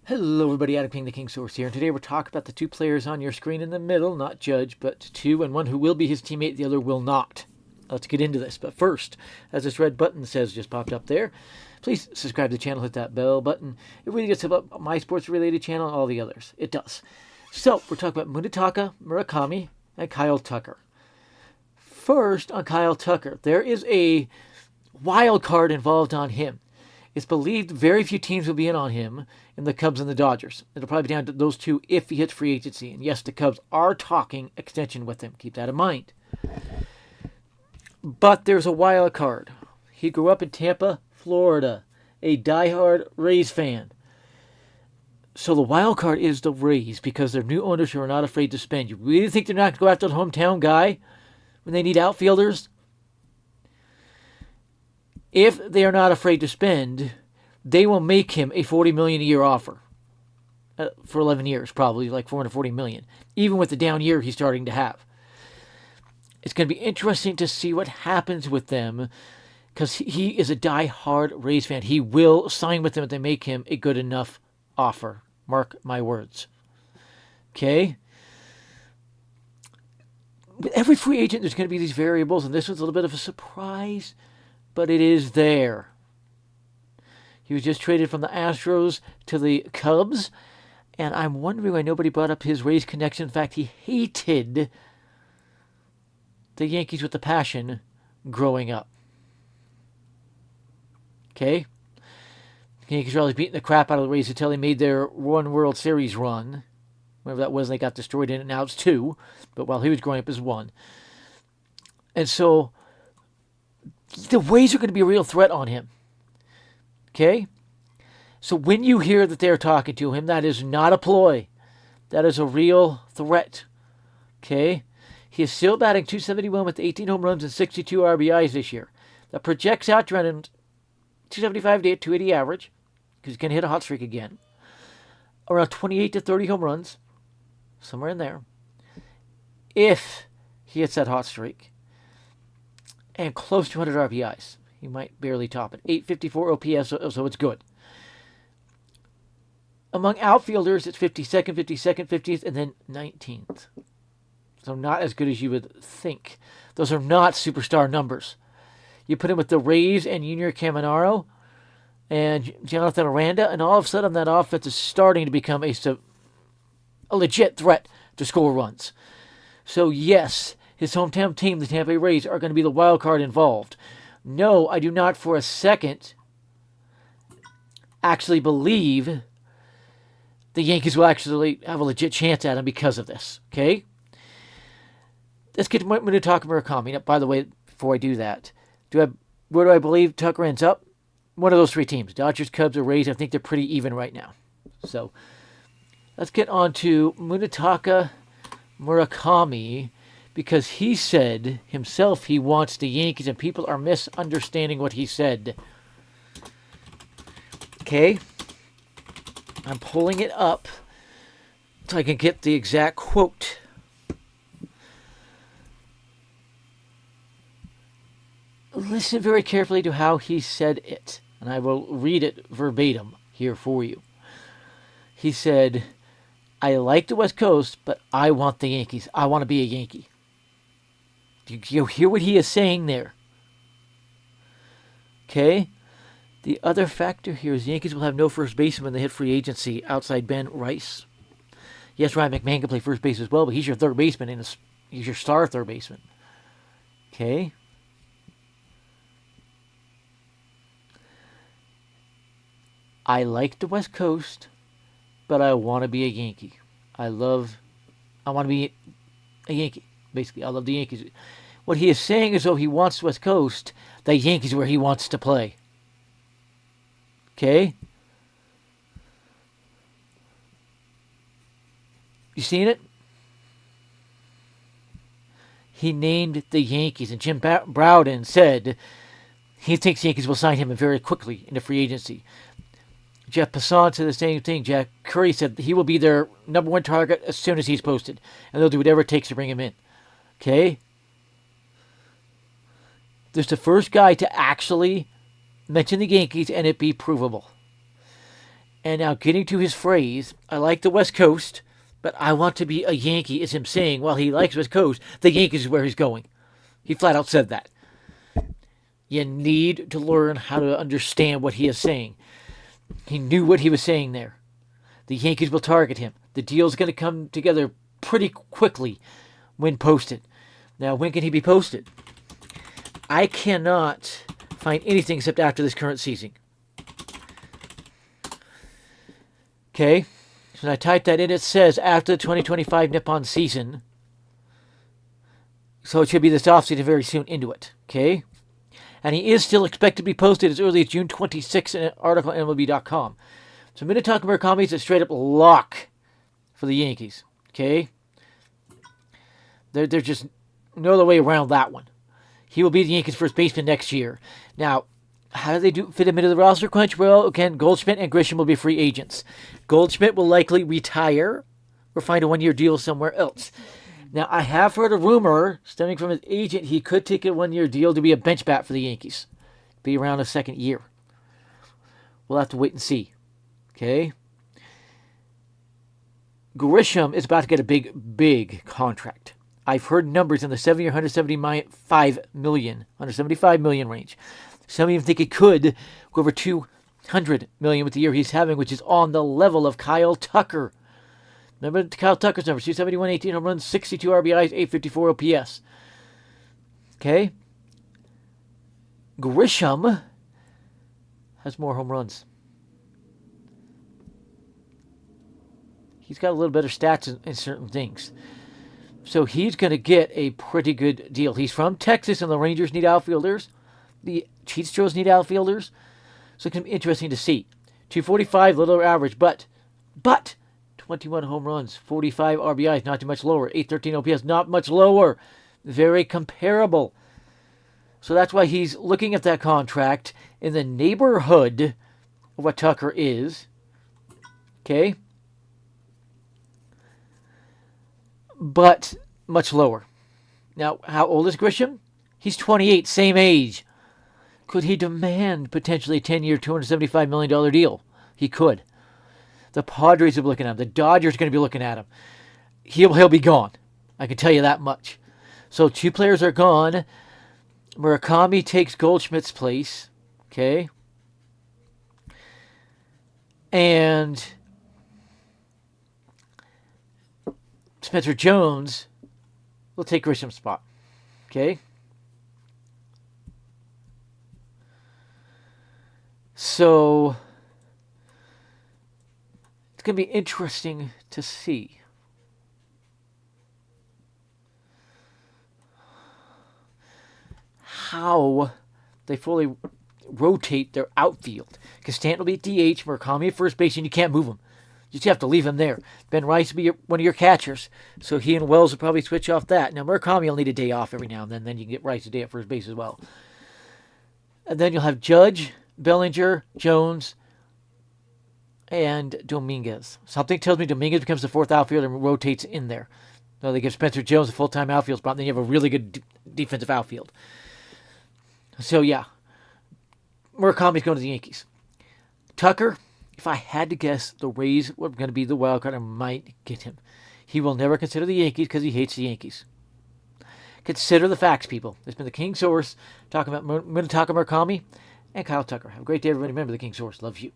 Hello everybody, Adam King, the King Source here, and today we're talking about the two players on your screen in the middle, not Judge, but two, and one who will be his teammate, the other will not. Let's get into this, but first, as this red button says just popped up there, please subscribe to the channel, hit that bell button. It really gets about my sports-related channel and all the others. It does. So, we're talking about Munetaka Murakami and Kyle Tucker. First, on Kyle Tucker, there is a wild card involved on him. It's believed very few teams will be in on him in the Cubs and the Dodgers. It'll probably be down to those two if he hits free agency. And yes, the Cubs are talking extension with him. Keep that in mind. But there's a wild card. He grew up in Tampa, Florida, a diehard Rays fan. So the wild card is the Rays because they're new owners who are not afraid to spend. You really think they're not going to go after the hometown guy when they need outfielders? If they are not afraid to spend, they will make him a $40 million a year offer for 11 years, probably like $440 million, even with the down year he's starting to have. It's going to be interesting to see what happens with them because he is a die-hard Rays fan. He will sign with them if they make him a good enough offer. Mark my words. Okay? With every free agent, there's going to be these variables, and this one's a little bit of a surprise. But it is there. He was just traded from the Astros to the Cubs, and I'm wondering why nobody brought up his Rays connection. In fact, he hated the Yankees with a passion growing up. Okay? The Yankees were always beating the crap out of the Rays until they made their one World Series run. Whatever that was, they got destroyed in it. Now it's two, but while he was growing up, it was one. And so the Rays are going to be a real threat on him. Okay? So when you hear that they're talking to him, that is not a ploy. That is a real threat. Okay? He is still batting .271 with 18 home runs and 62 RBIs this year. That projects out to around 275 to 280 average, because he's going to hit a hot streak again. Around 28 to 30 home runs, somewhere in there, if he hits that hot streak. And close to 100 RBIs. He might barely top it. 854 OPS, so it's good. Among outfielders, it's 52nd, 52nd, 50th, and then 19th. So not as good as you would think. Those are not superstar numbers. You put him with the Rays and Junior Caminero and Jonathan Aranda, and all of a sudden that offense is starting to become a legit threat to score runs. So yes, his hometown team, the Tampa Bay Rays, are going to be the wild card involved. No, I do not for a second actually believe the Yankees will actually have a legit chance at him because of this. Okay? Let's get to Munetaka Murakami. Now, by the way, before I do that, where do I believe Tucker ends up? One of those three teams. Dodgers, Cubs, or Rays. I think they're pretty even right now. So let's get on to Munetaka Murakami, because he said himself he wants the Yankees, and people are misunderstanding what he said. Okay? I'm pulling it up so I can get the exact quote. Listen very carefully to how he said it, and I will read it verbatim here for you. He said, I like the West Coast, but I want the Yankees. I want to be a Yankee. Do you hear what he is saying there? Okay? The other factor here is the Yankees will have no first baseman when they hit free agency outside Ben Rice. Yes, Ryan McMahon can play first base as well, but he's your third baseman, and he's your star third baseman. Okay? I like the West Coast, but I want to be a Yankee. I want to be a Yankee. Basically, I love the Yankees. What he is saying is, though, he wants the West Coast, the Yankees where he wants to play. Okay? You seen it? He named the Yankees, and Jim Bowden said he thinks the Yankees will sign him very quickly into free agency. Jeff Passan said the same thing. Jack Curry said he will be their number one target as soon as he's posted, and they'll do whatever it takes to bring him in. Okay? There's the first guy to actually mention the Yankees and it be provable. And now getting to his phrase, I like the West Coast, but I want to be a Yankee, is him saying, while he likes West Coast, the Yankees is where he's going. He flat out said that. You need to learn how to understand what he is saying. He knew what he was saying there. The Yankees will target him. The deal's going to come together pretty quickly when posted. Now, when can he be posted? I cannot find anything except after this current season. Okay, so when I type that in, it says after the 2025 Nippon season. So it should be this offseason very soon into it. Okay, and he is still expected to be posted as early as June 26th in an article on MLB.com. So Munetaka Murakami is a straight up lock for the Yankees. Okay, there's just no other way around that one. He will be the Yankees' first baseman next year. Now, how do they fit him into the roster crunch? Well, again, Goldschmidt and Grisham will be free agents. Goldschmidt will likely retire or find a one-year deal somewhere else. Now, I have heard a rumor stemming from his agent he could take a one-year deal to be a bench bat for the Yankees. Be around a second year. We'll have to wait and see. Okay? Grisham is about to get a big contract. I've heard numbers in the 7-year, $175 million range. Some even think it could go over $200 million with the year he's having, which is on the level of Kyle Tucker. Remember Kyle Tucker's numbers: 271, 18 home runs, 62 RBIs, 854 OPS. Okay? Grisham has more home runs. He's got a little better stats in certain things. So he's going to get a pretty good deal. He's from Texas, and the Rangers need outfielders. The Cheatstros need outfielders. So it's going to be interesting to see. 245, little average, but 21 home runs, 45 RBIs, not too much lower. 813 OPS, not much lower. Very comparable. So that's why he's looking at that contract in the neighborhood of what Tucker is. Okay? But much lower. Now, how old is Grisham? He's 28, same age. Could he demand potentially a 10-year, $275 million deal? He could. The Padres will be looking at him. The Dodgers are going to be looking at him. He'll be gone. I can tell you that much. So 2 players are gone. Murakami takes Goldschmidt's place. Okay. And Spencer Jones will take Grisham's spot. Okay. So it's going to be interesting to see. How they fully rotate their outfield. Because Stanton will be at DH, Murakami at first base, and you can't move him. You just have to leave him there. Ben Rice will be one of your catchers, so he and Wells will probably switch off that. Now, Murakami will need a day off every now and then you can get Rice a day at first base as well. And then you'll have Judge, Bellinger, Jones, and Dominguez. Something tells me Dominguez becomes the 4th outfielder and rotates in there. No, they give Spencer Jones a full-time outfield spot, and then you have a really good defensive outfield. So, yeah. Murakami's going to the Yankees. Tucker, if I had to guess, the Rays were going to be the wild card. I might get him. He will never consider the Yankees because he hates the Yankees. Consider the facts, people. It's been the King Source talking about Munetaka Murakami and Kyle Tucker. Have a great day, everybody. Remember, the King Source loves you.